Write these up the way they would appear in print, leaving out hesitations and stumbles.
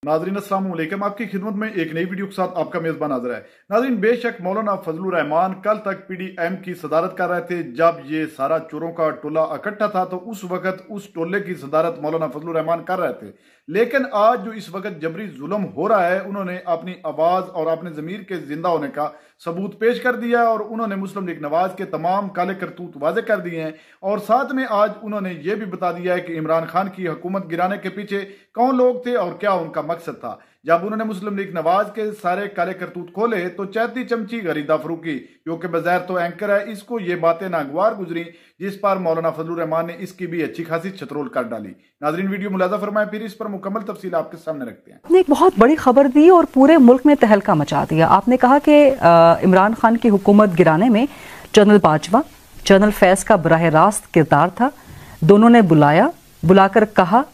नाज़रीन अस्सलाम वालेकुम, आपकी खिदमत में एक नई वीडियो के साथ आपका मेज़बान हाज़िर है। नाज़रीन, बेशक मौलाना फजलुर रहमान कल तक पीडीएम की सदारत कर रहे थे। जब ये सारा चोरों का टोला इकट्ठा था तो उस वक्त उस टोले की सदारत मौलाना फजलुर रहमान कर रहे थे। लेकिन आज जो इस वक्त जबरी जुल्म हो रहा है, उन्होंने अपनी आवाज़ और अपने ज़मीर के जिंदा होने का सबूत पेश कर दिया और उन्होंने मुस्लिम लीग नवाज के तमाम काले करतूत वाज़े कर दिए हैं। और साथ में आज उन्होंने ये भी बता दिया है कि इमरान खान की हुकूमत गिराने के पीछे कौन लोग थे और क्या उनका मकसद था। जब उन्होंने मुस्लिम लीग नवाज के सारे काले करतूत खोले तो चहती चमची गरीदा फरूकी, जो कि बज़ाहिर तो एंकर है, इसको ये बातें नागवार गुजरी, जिस पर मौलाना फजलुर रहमान ने इसकी भी अच्छी खासी छतरोल कर डाली। नाज़रीन, वीडियो मुलाज़ा फरमाएं, फिर इस पर मुकम्मल तफसील आपके सामने रखते हैं। आपने एक बहुत बड़ी खबर दी और पूरे मुल्क में तहलका मचा दिया। आपने कहा कि इमरान खान की हुकूमत गिराने में जनरल बाजवा, जनरल फैज़ का बराह रास्त किरदार था। दोनों ने बुलाकर कहा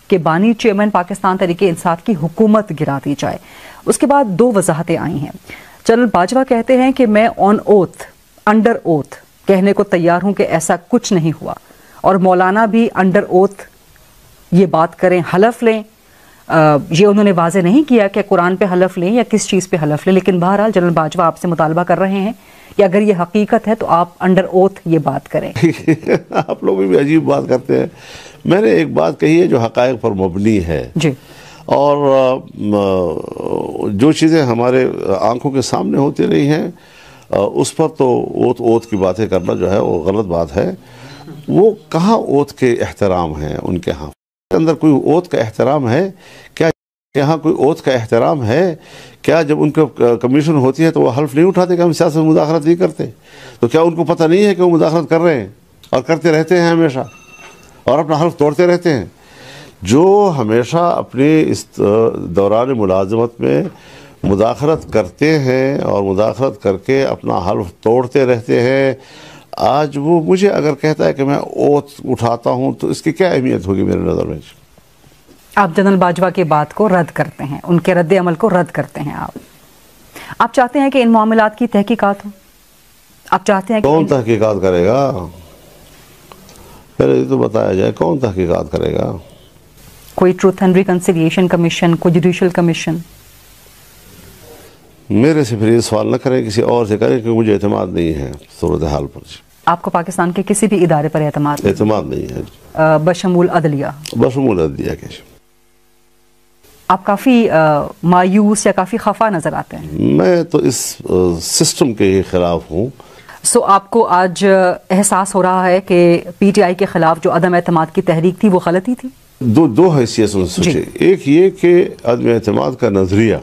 कि बानी चेयरमैन पाकिस्तान तहरीके इंसाफ की हुकूमत गिरा दी जाए। उसके बाद दो वजाहतें आई हैं। जनरल बाजवा कहते हैं कि मैं ऑन ओथ, अंडर ओथ कहने को तैयार हूं कि ऐसा कुछ नहीं हुआ, और मौलाना भी अंडर ओथ ये बात करें, हलफ लें। ये उन्होंने वाजे नहीं किया कि कुरान पे हलफ लें या किस चीज़ पे हलफ लें, लेकिन बहरहाल जनरल बाजवा आपसे मुतालबा कर रहे हैं कि अगर ये हकीकत है तो आप अंडर ओथ ये बात करें। आप लोग भी अजीब बात करते हैं। मैंने एक बात कही है जो हक़ाइक़ पर मबनी है जी, और जो चीज़ें हमारे आंखों के सामने होती रही हैं उस पर तो ओथ की बातें करना जो है वो गलत बात है। वो कहाँ ओथ के एहतराम हैं उनके यहाँ? अंदर कोई ओथ का एहतराम है क्या? यहाँ कोई ओथ का एहतराम है क्या? जब उनको कमीशन होती है तो वो हल्फ नहीं उठाते कि हम सियासत में मुदाखलत नहीं करते? तो क्या उनको पता नहीं है कि वो मुदाखलत कर रहे हैं और करते रहते हैं हमेशा और अपना हल्फ तोड़ते रहते हैं? जो हमेशा अपने इस दौरान मुलाजमत में मुदाखलत करते हैं और मुदाखलत करके अपना हल्फ तोड़ते रहते हैं, आज वो मुझे अगर कहता है कि मैं ओथ उठाता हूँ तो इसकी क्या अहमियत होगी मेरे नज़र में? आप जनरल बाजवा की बात को रद्द करते हैं, उनके रद्द अमल को रद्द करते हैं। आप चाहते हैं कि इन मामलात की तहकीकात हो? आप चाहते हैं कि कौन तहकीकात करेगा? पहले तो बताया जाए कौन तहकीकात करेगा? कोई ट्रूथ एंड रिकंसिलिएशन कमीशन, कोई जुडिशियल कमीशन? मेरे से फिर ये सवाल न करें, किसी और से करें, क्योंकि मुझे एतमाद नहीं है सूरत हाल पर। आपको पाकिस्तान के किसी भी इदारे पर एतमाद नहीं है? बशमूल अदलिया? बशमूल अदलिया के आप काफ़ी मायूस या काफ़ी खफा नज़र आते हैं। मैं तो इस सिस्टम के खिलाफ हूँ। सो आपको आज एहसास हो रहा है कि पीटीआई के खिलाफ जो अदम एतमाद की तहरीक थी वो गलती थी? दो हैसियत से सोचे। एक ये कि अदम एतमाद का नजरिया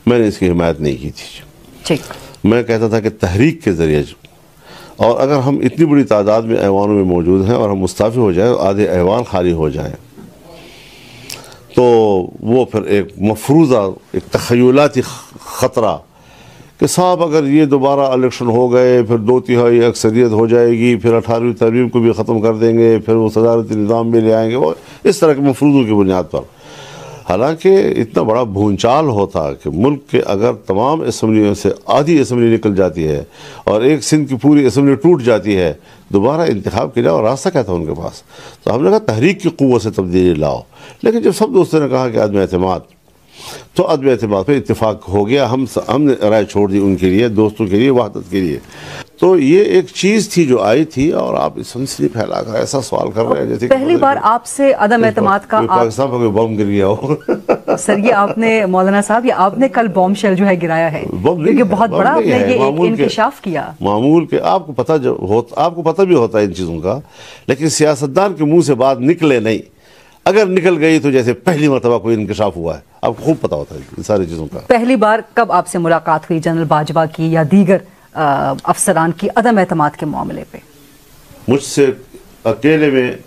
मैंने इसकी हिमायत नहीं की थी। ठीक, मैं कहता था कि तहरीक के जरिए, और अगर हम इतनी बड़ी तादाद में ऐवानों में मौजूद हैं और हम मुस्ताफ़ी हो जाए, आधे ऐवान खाली हो जाएं, तो वो फिर एक मफरूज़ा, एक तख़य्युलाती ख़तरा कि साहब अगर ये दोबारा इलेक्शन हो गए फिर 2/3 अक्सरियत हो जाएगी, फिर 18वीं तरमीम को भी ख़त्म कर देंगे, फिर वो सदारती निज़ाम में ले आएंगे, वो इस तरह के मफरूज़ों की बुनियाद पर। हालांकि इतना बड़ा भूंचाल होता कि मुल्क के अगर तमाम असम्बलियों से आधी असम्बली निकल जाती है और एक सिंध की पूरी असम्बली टूट जाती है, दोबारा इंतखाब के लिए और रास्ता क्या था उनके पास? तो हमने कहा तहरीक की क़ुव्वत से तब्दीली लाओ। लेकिन जब सब दोस्तों ने कहा कि अदम एतमाद, तो अदम एतमाद पर इत्तेफाक हो गया। हमने राय छोड़ दी उनके लिए, दोस्तों के लिए, वहदत के लिए। तो ये एक चीज़ थी जो आई थी, और आप सनसनी फैला कर ऐसा सवाल कर रहे हैं जैसे पहली बार आपसे अदम एतमाद का पाकिस्तान पर कोई बम गिर गया हो। सर, ये आपने मौलाना साहब, ये आपने कल बॉम्ब शेल जो है गिराया है, क्योंकि बहुत बड़ा आपने ये एक इंकिशाफ किया। मामूल के आपको पता भी होता है इन चीज़ों का, लेकिन सियासतदान के मुंह से बात निकले नहीं। अगर निकल गई तो जैसे पहली मरतबा कोई इंकिशाफ हुआ है, आपको खूब पता होता है इन सारी चीज़ों का। पहली बार कब आपसे मुलाकात हुई जनरल बाजवा की या दीगर अफसरान की अदम एतमाद के मामले पे? मुझसे अकेले में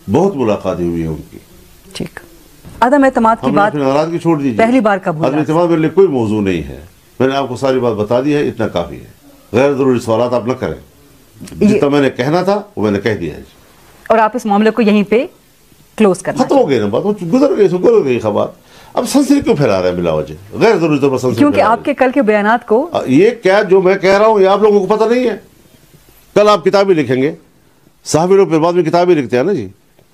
बहुत मुलाकातें हुई है उनकी। ठीक, अदम एतमाद की बात नाराजगी छोड़ दीजिए, पहली बार कब हुआ? अदम एतमाद मेरे लिए कोई मौजू नहीं है। मैंने आपको सारी बात बता दी है, इतना काफ़ी है। गैर ज़रूरी सवाल आप न करें। जितना मैंने कहना था वो मैंने कह दिया है, और आप इस मामले को यहीं पे क्लोज करना? खत्म हो गई ना बात, गुजर गई खबर। अब सनसनी क्यों फैला रहे हैं बिला वजह, गैर जरूरी तौर पर सनसनी? क्योंकि आपके कल के बयानात को, ये क्या जो मैं कह रहा हूँ ये आप लोगों को पता नहीं है। कल आप किताबें लिखेंगे, साहबी लोग फिर बाद में किताबें लिखते हैं ना जी,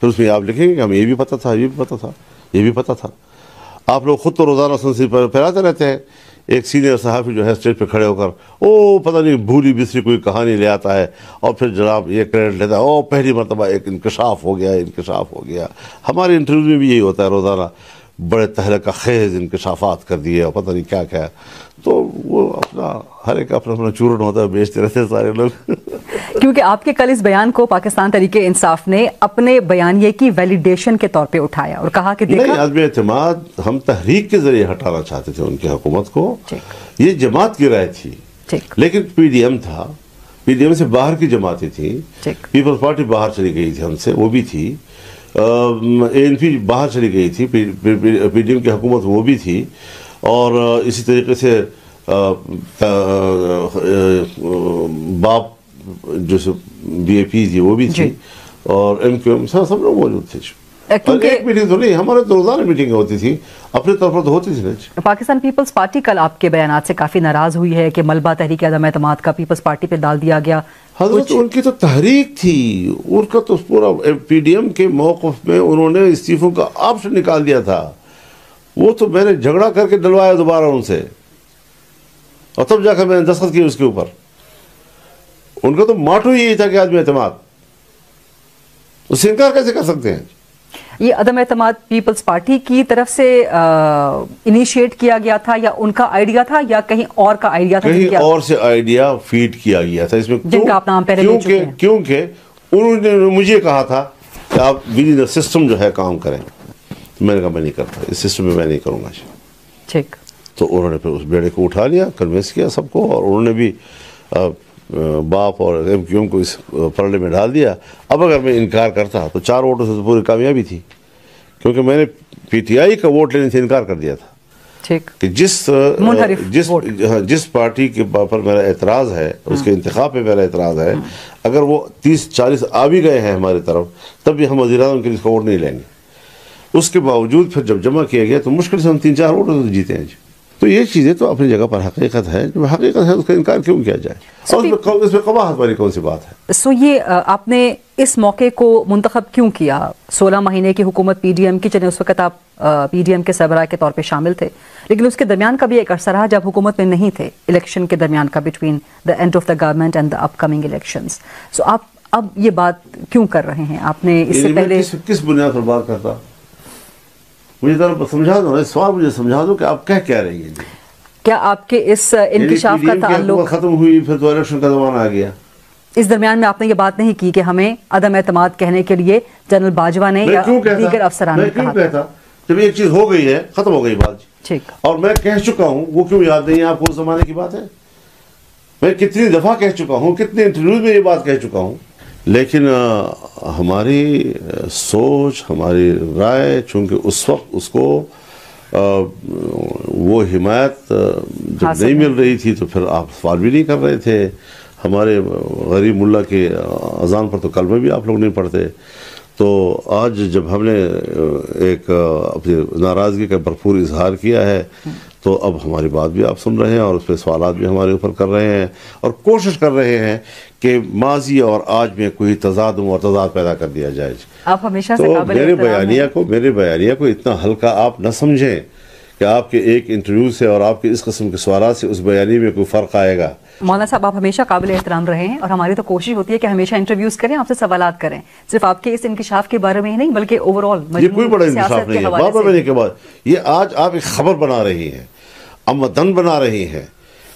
फिर उसमें आप लिखेंगे कि हमें ये भी पता था, ये भी पता था, ये भी पता था। آپ لوگ خود تو روزانہ سنسی پر پھیلاتے رہتے ہیں. ایک سینئر صحافی جو ہے اسٹیج پہ کھڑے ہو کر پتہ نہیں بھولی بسری کوئی کہانی لے آتا ہے اور پھر جناب یہ کریڈٹ لیتا ہے پہلی مرتبہ ایک انکشاف ہو گیا. ہمارے انٹرویو میں بھی یہی ہوتا ہے روزانہ, بڑے تہلکہ خیز انکشافات کر دیے اور پتہ نہیں کیا. تو وہ اپنا ہر ایک اپنا چورن ہوتا ہے, بیچتے رہتے ہیں سارے لوگ. کیونکہ آپ کے کل اس بیان کو پاکستان تحریک انصاف نے اپنے بیانیے کی ویلیڈیشن کے طور پہ اٹھایا اور کہا کہ نہیں, عدم اعتماد ہم تحریک کے ذریعے ہٹانا چاہتے تھے ان کی حکومت کو. یہ جماعت کی رائے تھی, لیکن پی ڈی ایم تھا, پی ڈی ایم سے باہر کی جماعتیں تھیں. پیپلز پارٹی باہر چلی گئی تھی ہم سے, وہ بھی تھی. اے این پی باہر چلی گئی تھی, پی ڈی ایم کی حکومت وہ بھی تھی. اور اسی طریقے سے باپ جو بی اے پی تھی وہ بھی تھی, اور ایم کیو ایم سب لوگ موجود تھے. ایک میٹنگ تو نہیں, ہمارے تو روزانہ میٹنگیں ہوتی تھی, اپنے طرف پر تو ہوتی تھی. پاکستان پیپلز پارٹی کل آپ کے بیانات سے کافی ناراض ہوئی ہے کہ ملبہ تحریک عدم اعتماد کا پیپلز پارٹی پہ ڈال دیا گیا. حضرت ان کی تو تحریک تھی, ان کا تو پورا پی ڈی ایم کے موقف میں انہوں نے استعفوں کا آپشن نکال دیا تھا. وہ تو میں نے جھگڑا کر کے ڈلوایا دوبارہ ان سے, اور تب جا کر میں نے دستخط کی اس کے اوپر. ان کا تو ماٹو یہی تھا کہ عدم اعتماد, اس سے انکار کیسے کر سکتے ہیں؟ یہ عدم اعتماد پیپلز پارٹی کی طرف سے انیشیٹ کیا گیا تھا یا ان کا آئیڈیا تھا یا کہیں اور کا آئیڈیا تھا؟ کہیں اور سے آئیڈیا فیڈ کیا گیا تھا اس میں, جن کا آپ نام پہلے لے چکے ہیں. کیونکہ انہوں نے مجھے کہا تھا کہ آپ ود ان سسٹم جو ہے کام کریں. میں نے کہا میں نہیں کرتا, اس سسٹم میں نہیں کروں گا. ٹھیک. تو انہوں نے پھر اس بیڑے کو اٹھا لیا, کنوینس کیا سب کو, اور انہوں نے بھی باپ اور ایم کیو ایم کو اس پرلے میں ڈال دیا. اب اگر میں انکار کرتا تو 4 ووٹوں سے پوری کامیابی تھی, کیونکہ میں نے پی ٹی آئی کا ووٹ لینے سے انکار کر دیا تھا. کہ جس پارٹی کے پر میرا اعتراض ہے, اس کے انتخاب پہ میرا اعتراض ہے, اگر وہ 30-40 آ بھی گئے ہیں ہماری طرف, تب بھی ہم وزیر اعظم کے لیے ووٹ نہیں لیں گے. اس کے باوجود پھر جب جمع کیا گیا تو مشکل سے ہم 3-4 ووٹوں سے جیتے ہیں. تو یہ چیزیں تو اپنی جگہ پر حقیقت ہے, جو حقیقت ہے اس کا انکار کیوں کیا جائے, اور اس میں قباحت والی کون سی بات ہے؟ سو یہ آپ نے اس موقع کو منتخب کیوں کیا؟ 16 مہینے کی حکومت پی ڈی ایم کی, چلے اس وقت آپ پی ڈی ایم کے سربراہ کے طور پہ شامل تھے, لیکن اس کے درمیان کا بھی ایک عرصہ رہا جب حکومت میں نہیں تھے, الیکشن کے درمیان کا, between the end of the government and the upcoming elections. So آپ اب یہ بات کیوں کر رہے ہیں؟ آپ نے اس سے پہلے کس بنیاد پر بات کرتا؟ مجھے ذرا سمجھا دو, اس سوال مجھے سمجھا دو کہ آپ کیا رہی ہیں. کیا آپ کے اس انکشاف کا تعلق ختم ہوئی پھر تو الیکشن کا زمانہ آ گیا, اس درمیان میں آپ نے یہ بات نہیں کی کہ ہمیں عدم اعتماد کہنے کے لیے جنرل باجوہ نے یا دیگر افسران نے کہا؟ میں کیوں کہتا؟ جب ایک چیز ہو گئی ہے, ختم ہو گئی بات, ٹھیک, اور میں کہہ چکا ہوں, وہ کیوں یاد نہیں ہے آپ کو؟ اس زمانے کی بات ہے, میں کتنی دفعہ کہہ چکا ہوں, کتنے انٹرویوز میں یہ بات کہہ چکا ہوں. لیکن ہماری سوچ, ہماری رائے, چونکہ اس وقت اس کو وہ حمایت جب نہیں مل رہی تھی تو پھر آپ سوال بھی نہیں کر رہے تھے. ہمارے غریب ملا کے اذان پر تو کلمے بھی آپ لوگ نہیں پڑھتے. تو آج جب ہم نے ایک اپنی ناراضگی کا بھرپور اظہار کیا ہے, تو اب ہماری بات بھی آپ سن رہے ہیں, اور اس پہ سوالات بھی ہمارے اوپر کر رہے ہیں, اور کوشش کر رہے ہیں کہ ماضی اور آج میں کوئی تصادم اور تضاد پیدا کر دیا جائے. آپ ہمیشہ سے تو قابل میرے بیانیہ کو اتنا ہلکا آپ نہ سمجھیں کہ آپ کے ایک انٹرویو سے اور آپ کے اس قسم کے سوالات سے اس بیانیے میں کوئی فرق آئے گا. مولانا صاحب, آپ ہمیشہ قابل احترام رہے ہیں, اور ہماری تو کوشش ہوتی ہے کہ ہمیشہ انٹرویوز کریں, آپ سے سوالات کریں, صرف آپ کے اس انکشاف کے بارے میں ہی نہیں بلکہ اوور آل. یہ کوئی بڑا انکشاف نہیں ہے, بابا میں نے کے بعد یہ آج آپ ایک خبر بنا رہی ہیں, آمدن بنا رہی ہیں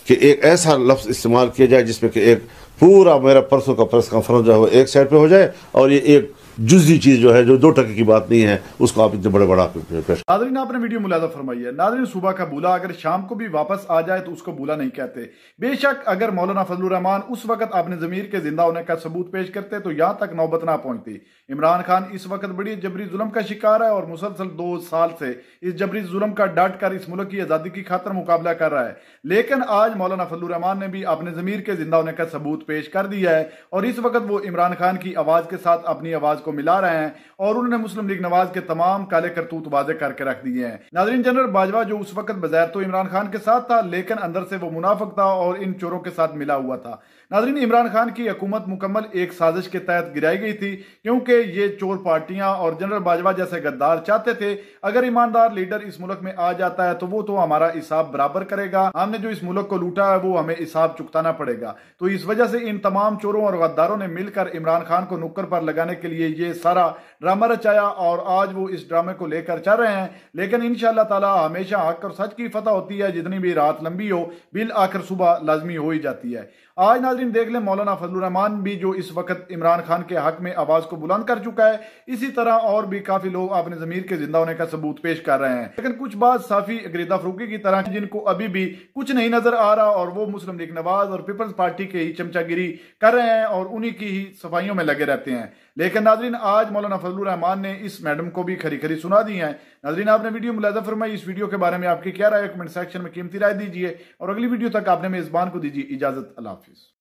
کہ ایک ایسا لفظ استعمال کیا جائے جس میں کہ ایک پورا میرا پرسوں کا پریس کانفرنس جو ہے وہ ایک سائڈ پہ ہو جائے, اور یہ ایک جزوی چیز جو ہے جو 2 ٹکے کی بات نہیں ہے اس کو آپ اتنے بڑا پیش. ناظرین, آپ نے ویڈیو ملاحظہ فرمائی ہے. ناظرین, صبح کا بولا اگر شام کو بھی واپس آ جائے تو اس کو بولا نہیں کہتے. بے شک اگر مولانا فضل الرحمان اس وقت اپنے ضمیر کے زندہ ہونے کا ثبوت پیش کرتے تو یہاں تک نوبت نہ پہنچتی. عمران خان اس وقت بڑی جبری ظلم کا شکار ہے, اور مسلسل 2 سال سے اس جبری ظلم کا ڈٹ کر اس ملک کی آزادی کی خاطر مقابلہ کر رہا ہے. لیکن آج مولانا فضل الرحمان نے بھی اپنے ضمیر کے زندہ ہونے کا ثبوت پیش کر دیا ہے, اور اس وقت وہ عمران خان کی آواز کے ساتھ اپنی آواز کو ملا رہے ہیں, اور انہوں نے مسلم لیگ نواز کے تمام کالے کرتوت واضح کر کے رکھ دیے ہیں. ناظرین, جنرل باجوہ جو اس وقت بظاہر تو عمران خان کے ساتھ تھا, لیکن اندر سے وہ منافق تھا اور ان چوروں کے ساتھ ملا ہوا تھا. नाज़रीन, इमरान खान की हुकूमत मुकम्मल एक साजिश के तहत गिराई गई थी, क्योंकि ये चोर पार्टियां और जनरल बाजवा जैसे गद्दार चाहते थे अगर ईमानदार लीडर इस मुल्क में आ जाता है तो वो तो हमारा हिसाब बराबर करेगा, हमने जो इस मुल्क को लूटा है वो हमें हिसाब चुकाना पड़ेगा। तो इस वजह से इन तमाम चोरों और गद्दारों ने मिलकर इमरान खान को नुक्कर पर लगाने के लिए ये सारा ड्रामा रचाया और आज वो इस ड्रामे को लेकर चल रहे हैं। लेकिन इंशाअल्लाह ताला हमेशा हक और सच की फतह होती है, जितनी भी रात लंबी हो बिल आखिर सुबह लाजमी हो ही जाती है। आज नाज़रीन देख लें, मौलाना फजलुर रहमान भी जो इस वक्त इमरान खान के हक में आवाज को बुलंद कर चुका है, इसी तरह और भी काफी लोग अपने ज़मीर के जिंदा होने का सबूत पेश कर रहे हैं। लेकिन कुछ बात साफी अकीदा फरूकी की तरह जिनको अभी भी कुछ नहीं नजर आ रहा और वो मुस्लिम लीग नवाज और पीपल्स पार्टी के ही चमचागिरी कर रहे हैं और उन्हीं की ही सफाइयों में लगे रहते हैं। लेकिन नाज़रीन, आज मौलाना फजलुर रहमान ने इस मैडम को भी खरी खरी सुना दी है। नाज़रीन, आपने वीडियो मुलाज़ा फरमाई, इस वीडियो के बारे में आपकी क्या राय है कमेंट सेक्शन में कीमती राय दीजिए और अगली वीडियो तक आपने मेजबान को दीजिए इजाजत। अल्लाह हाफिज।